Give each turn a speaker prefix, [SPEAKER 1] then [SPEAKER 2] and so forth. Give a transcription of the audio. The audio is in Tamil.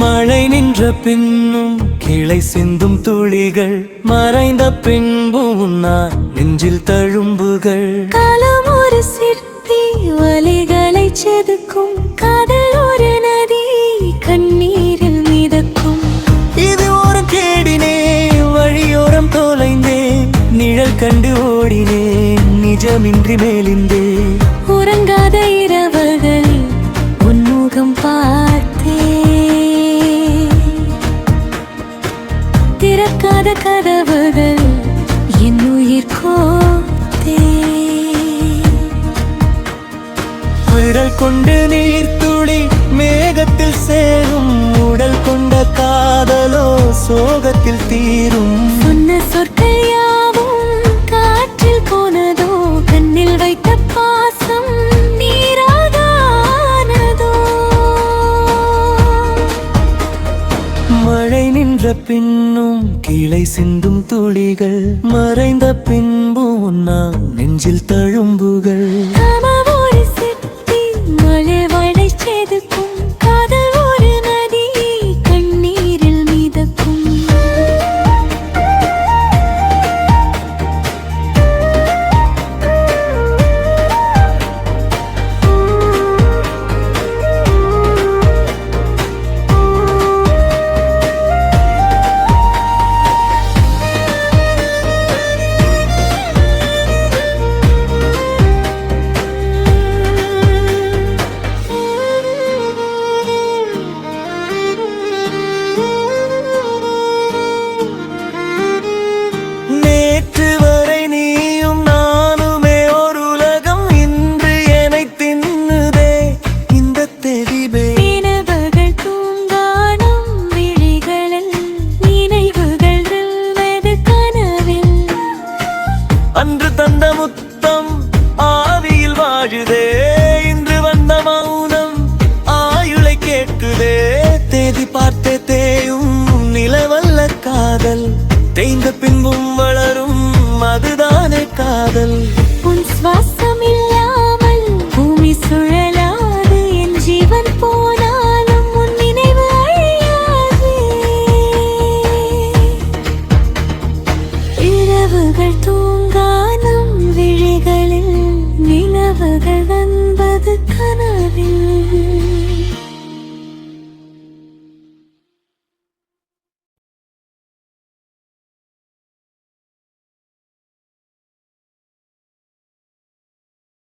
[SPEAKER 1] மழை நின்ற பின்னும் கிளை சிந்தும் துளிகள் மறைந்த பின்பும் நான் நெஞ்சில் தழும்புகள்.
[SPEAKER 2] காலம் ஒரு சிற்பி வலிகளை செதுக்கும், காதல் ஒரு நதி கண்ணீரில் மிதக்கும்.
[SPEAKER 1] இது ஒரு கேடினே வழியோரம் தொலைந்தேன், நிழல் கண்டு ஓடினேன் நிஜமின்றி மேலிந்தே.
[SPEAKER 2] உறங்காத இரவுகள் உன்முகம் பார்த்தே, திறக்காத கதவுகள் என் உயிர் கோத்தே.
[SPEAKER 1] விரல் கொண்டு நீர் துளி மேகத்தில் சேரும், உடல் கொண்ட காதலோ சோகத்தில் தீரும்.
[SPEAKER 2] சொன்ன சொற்கள் யாவும் காற்றில் போனதோ, கண்ணில் வைத்த பாசம் நீராகானதோ.
[SPEAKER 1] மழை நின்ற பின்னும் கிளை சிந்தும் துளிகள் மறைந்த பின்பும் நான் நெஞ்சில் தழும்புகள்.
[SPEAKER 2] ஒரு சிற்பி மழை செதுக்கும், காதல் ஒரு நதி கண்ணீரில் மிதக்கும்.
[SPEAKER 1] அன்று தந்த முத்தம் ஆவியில் வாழுதே, இன்று வந்த மௌனம் ஆயுளை கேட்குதே. தேதி பார்த்தே தேயும் நிலவல்ல காதல், தேய்ந்த பின்பும் வளரும் அதுதானே காதல்.
[SPEAKER 2] உன் சுவாச